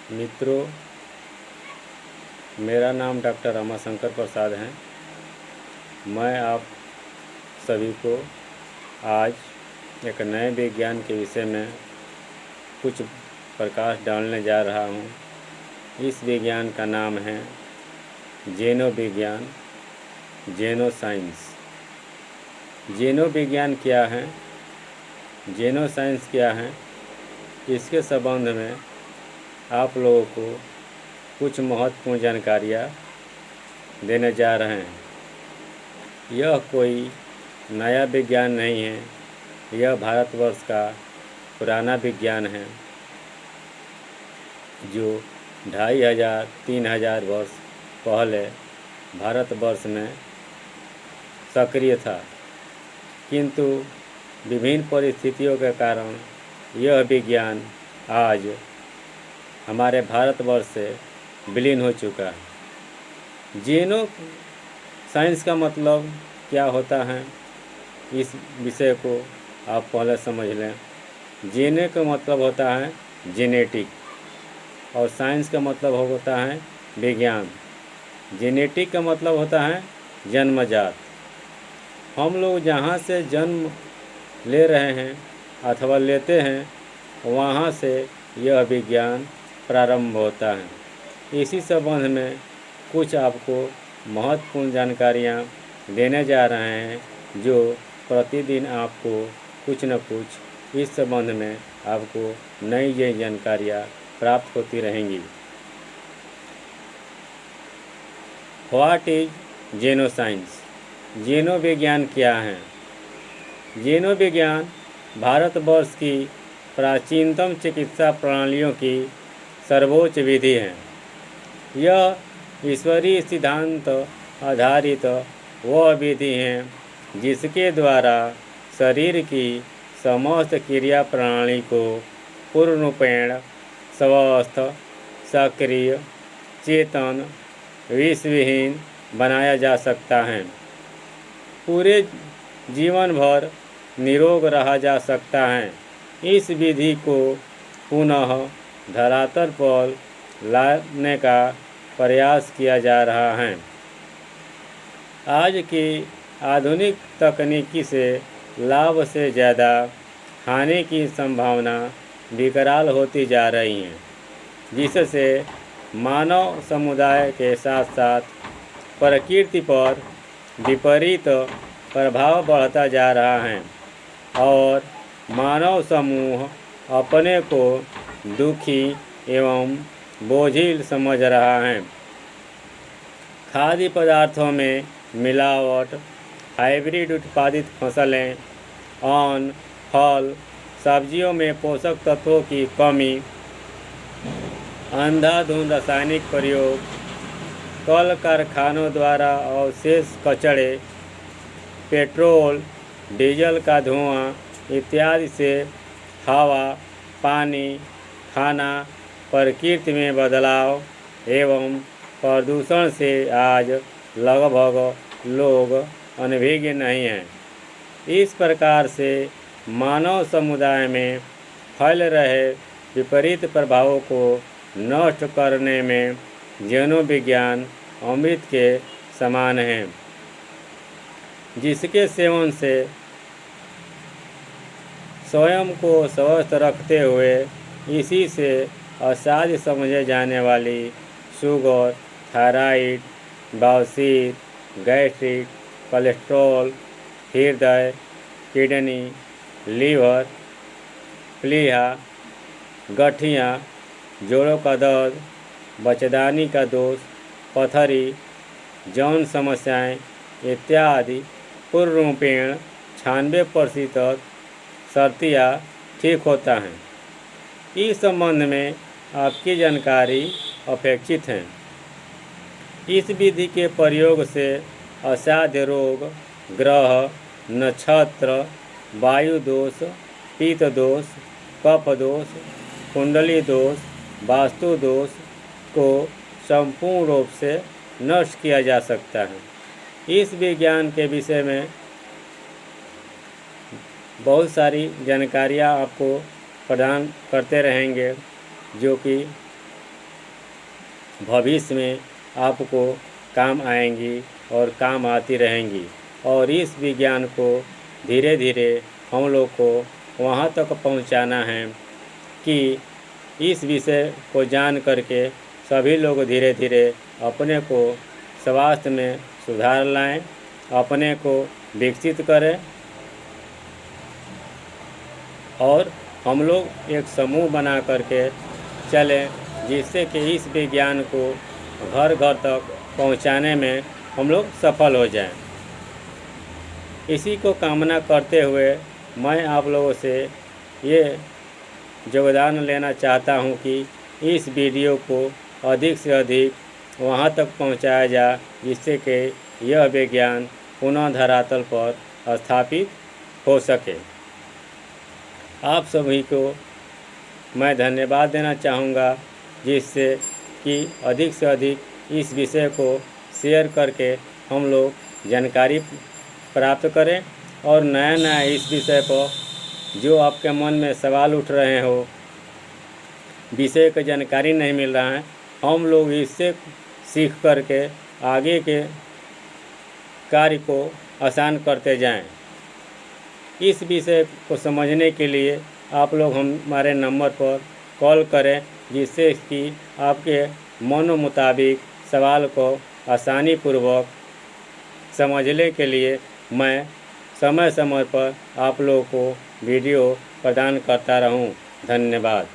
मित्रों, मेरा नाम डॉक्टर रमाशंकर प्रसाद है। मैं आप सभी को आज एक नए विज्ञान के विषय में कुछ प्रकाश डालने जा रहा हूँ। इस विज्ञान का नाम है जेनो विज्ञान, जेनो साइंस। जेनो विज्ञान क्या है, जेनो साइंस क्या है, इसके संबंध में आप लोगों को कुछ महत्वपूर्ण जानकारियाँ देने जा रहे हैं। यह कोई नया विज्ञान नहीं है, यह भारतवर्ष का पुराना विज्ञान है जो 2500-3000 वर्ष पहले भारतवर्ष में सक्रिय था, किंतु विभिन्न परिस्थितियों के कारण यह विज्ञान आज हमारे भारतवर्ष से विलीन हो चुका है। जेनो साइंस का मतलब क्या होता है, इस विषय को आप पहले समझ लें। जेने का मतलब होता है जेनेटिक और साइंस का मतलब होता है विज्ञान। जेनेटिक का मतलब होता है जन्मजात। हम लोग जहाँ से जन्म ले रहे हैं अथवा लेते हैं, वहाँ से यह विज्ञान प्रारंभ होता है। इसी संबंध में कुछ आपको महत्वपूर्ण जानकारियाँ देने जा रहे हैं, जो प्रतिदिन आपको कुछ न कुछ इस संबंध में आपको नई जानकारियाँ प्राप्त होती रहेंगी। व्हाट इज जेनो साइंस? जेनो विज्ञान क्या है? जेनो विज्ञान भारतवर्ष की प्राचीनतम चिकित्सा प्रणालियों की सर्वोच्च विधि है। यह ईश्वरीय सिद्धांत आधारित वह विधि है जिसके द्वारा शरीर की समस्त क्रिया प्रणाली को पूर्ण रूपेण स्वस्थ, सक्रिय, चेतन, विषविहीन बनाया जा सकता है। पूरे जीवन भर निरोग रहा जा सकता है। इस विधि को पुनः धरातल पर लाने का प्रयास किया जा रहा है। आज की आधुनिक तकनीकी से लाभ से ज़्यादा हानि की संभावना विकराल होती जा रही है, जिससे मानव समुदाय के साथ साथ प्रकृति पर विपरीत प्रभाव बढ़ता जा रहा है और मानव समूह अपने को दुखी एवं बोझिल समझ रहा है। खाद्य पदार्थों में मिलावट, हाइब्रिड उत्पादित फसलें, अन्न, फल, सब्जियों में पोषक तत्वों की कमी, अंधाधुंध रासायनिक प्रयोग, कल कारखानों द्वारा अवशेष कचरे, पेट्रोल, डीजल का धुआं इत्यादि से हवा, पानी, खाना, प्रकृति में बदलाव एवं प्रदूषण से आज लगभग लोग अनभिज्ञ नहीं हैं। इस प्रकार से मानव समुदाय में फैल रहे विपरीत प्रभावों को नष्ट करने में जेनो विज्ञान अमृत के समान है, जिसके सेवन से स्वयं को स्वस्थ रखते हुए इसी से असाध्य समझे जाने वाली शुगर, थायराइड, बवासीर, गैस्ट्रिक, कोलेस्ट्रॉल, हृदय, किडनी, लीवर, प्लीहा, गठिया, जोड़ों का दर्द, बच्चेदानी का दोष, पथरी, यौन समस्याएं इत्यादि पूर्ण रूपेण 96% शर्तिया ठीक होता है। इस संबंध में आपकी जानकारी अपेक्षित है। इस विधि के प्रयोग से असाध्य रोग, ग्रह, नक्षत्र, वायु दोष, पित्त दोष, कफ दोष, कुंडली दोष, वास्तु दोष को संपूर्ण रूप से नष्ट किया जा सकता है। इस विज्ञान के विषय में बहुत सारी जानकारियाँ आपको प्रदान करते रहेंगे, जो कि भविष्य में आपको काम आएंगी और काम आती रहेंगी। और इस विज्ञान को धीरे धीरे हम लोग को वहाँ तक पहुँचाना है कि इस विषय को जान करके सभी लोग धीरे धीरे अपने को स्वास्थ्य में सुधार लाएं, अपने को विकसित करें और हम लोग एक समूह बना करके चलें, जिससे कि इस विज्ञान को घर घर तक पहुंचाने में हम लोग सफल हो जाएं। इसी को कामना करते हुए मैं आप लोगों से ये योगदान लेना चाहता हूं कि इस वीडियो को अधिक से अधिक वहां तक पहुंचाया जाए, जिससे कि यह विज्ञान पुनः धरातल पर स्थापित हो सके। आप सभी को मैं धन्यवाद देना चाहूँगा, जिससे कि अधिक से अधिक इस विषय को शेयर करके हम लोग जानकारी प्राप्त करें और नया नया इस विषय पर जो आपके मन में सवाल उठ रहे हो, विषय की जानकारी नहीं मिल रहा है, हम लोग इससे सीख करके आगे के कार्य को आसान करते जाएं। इस विषय को समझने के लिए आप लोग हमारे नंबर पर कॉल करें, जिससे कि आपके मनो मुताबिक सवाल को आसानी पूर्वक समझने के लिए मैं समय समय पर आप लोगों को वीडियो प्रदान करता रहूं। धन्यवाद।